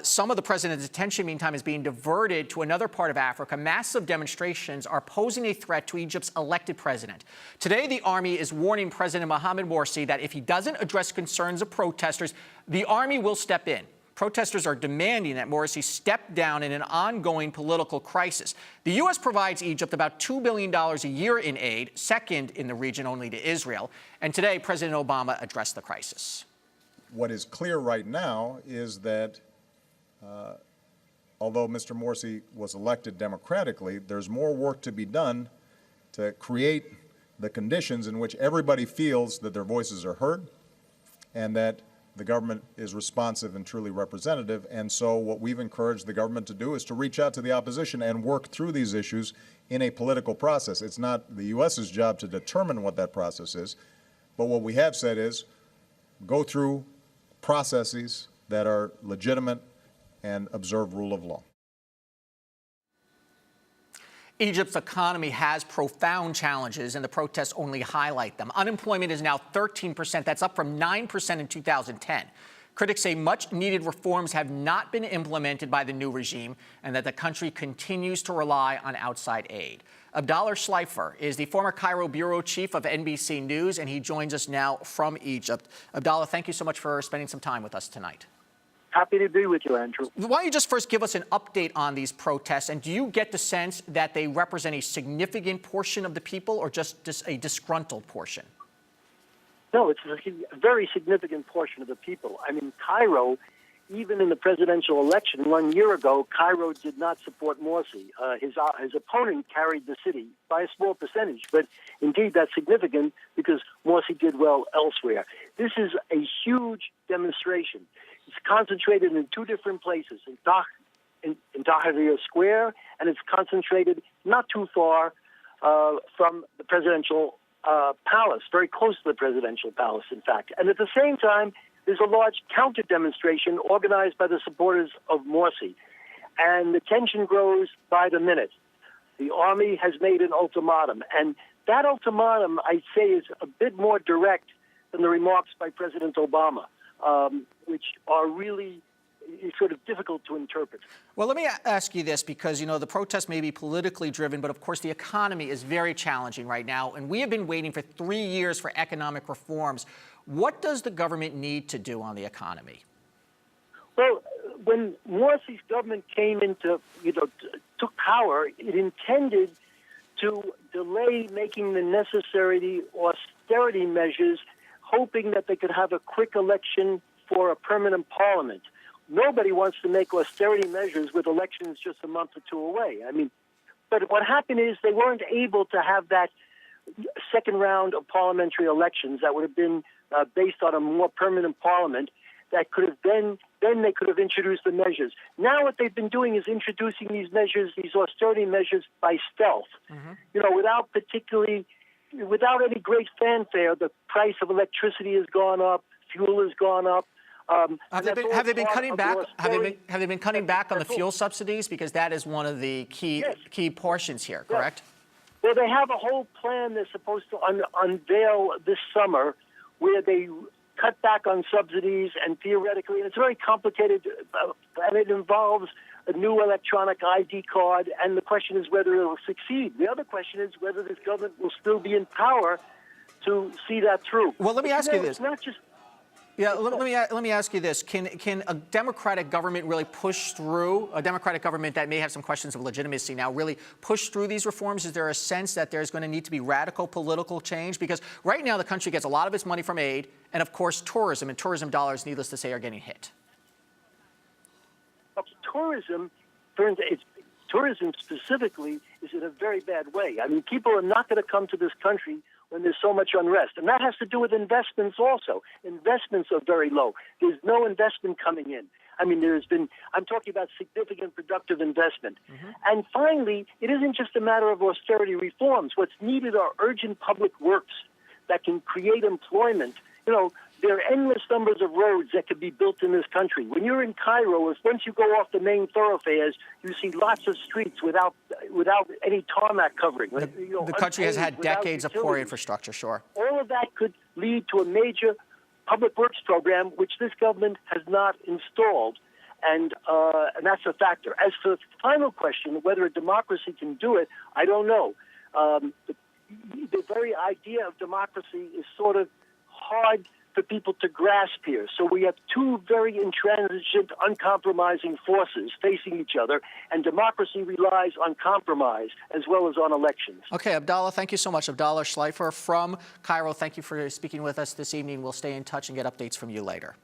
Some of the president's attention, meantime, is being diverted to another part of Africa. Massive demonstrations are posing a threat to Egypt's elected president. Today, the army is warning President Mohamed Morsi that if he doesn't address concerns of protesters, the army will step in. Protesters are demanding that Morsi step down in an ongoing political crisis. The U.S. provides Egypt about $2 billion a year in aid, second in the region only to Israel. And today, President Obama addressed the crisis. What is clear right now is that although Mr. Morsi was elected democratically, there's more work to be done to create the conditions in which everybody feels that their voices are heard and that the government is responsive and truly representative. And so what we've encouraged the government to do is to reach out to the opposition and work through these issues in a political process. It's not the U.S.'s job to determine what that process is, but what we have said is go through processes that are legitimate and observe rule of law. Egypt's economy has profound challenges, and the protests only highlight them. Unemployment is now 13%. That's up from 9% in 2010. Critics say much-needed reforms have not been implemented by the new regime and that the country continues to rely on outside aid. Abdallah Schleifer is the former Cairo bureau chief of NBC News, and he joins us now from Egypt. Abdallah, thank you so much for spending some time with us tonight. Happy to be with you, Andrew. Why don't you just first give us an update on these protests, and do you get the sense that they represent a significant portion of the people or just a disgruntled portion? No, it's a very significant portion of the people. I mean, Cairo, even in the presidential election 1 year ago, Cairo did not support Morsi. His opponent carried the city by a small percentage, but indeed that's significant because Morsi did well elsewhere. This is a huge demonstration. It's concentrated in two different places, in Tahrir Square, and it's concentrated not too far from the presidential palace, very close to the presidential palace, in fact. And at the same time, there's a large counter-demonstration organized by the supporters of Morsi. And the tension grows by the minute. The army has made an ultimatum. And that ultimatum, I'd say, is a bit more direct than the remarks by President Obama, which are really sort of difficult to interpret. Well, let me ask you this, because, you know, the protests may be politically driven, but of course the economy is very challenging right now, and we have been waiting for 3 years for economic reforms. What does the government need to do on the economy? Well, when Morsi's government came into, took power, it intended to delay making the necessary austerity measures, hoping that they could have a quick election for a permanent parliament. Nobody wants to make austerity measures with elections just a month or two away. I mean, but what happened is they weren't able to have that second round of parliamentary elections that would have been based on a more permanent parliament that could have then they could have introduced the measures. Now what they've been doing is introducing these measures, these austerity measures, by stealth. Without any great fanfare. The price of electricity has gone up, fuel has gone up. Have they been cutting back? Have they been cutting back on the fuel subsidies, because that is one of the key portions here, correct? Yes. Well, they have a whole plan they're supposed to unveil this summer, where they cut back on subsidies, and theoretically, and it's very complicated, and it involves a new electronic ID card, and the question is whether it will succeed. The other question is whether this government will still be in power to see that through. Well, let me ask you this. It's not just... Yeah, let me ask you this. Can a democratic government really push through, a democratic government that may have some questions of legitimacy now, really push through these reforms? Is there a sense that there's going to need to be radical political change? Because right now the country gets a lot of its money from aid, and of course tourism, and tourism dollars, needless to say, are getting hit. Tourism specifically is in a very bad way. I mean, people are not going to come to this country when there's so much unrest. And that has to do with investments also. Investments are very low. There's no investment coming in. I mean, I'm talking about significant productive investment. And finally, it isn't just a matter of austerity reforms. What's needed are urgent public works that can create employment. There are endless numbers of roads that could be built in this country. When you're in Cairo, once you go off the main thoroughfares, you see lots of streets without any tarmac covering. The country has had decades of poor infrastructure, sure. All of that could lead to a major public works program, which this government has not installed. And that's a factor. As for the final question, whether a democracy can do it, I don't know. The very idea of democracy is sort of hard for people to grasp here. So we have two very intransigent, uncompromising forces facing each other, and democracy relies on compromise as well as on elections. Okay, Abdallah, thank you so much. Abdallah Schleifer from Cairo, thank you for speaking with us this evening. We'll stay in touch and get updates from you later.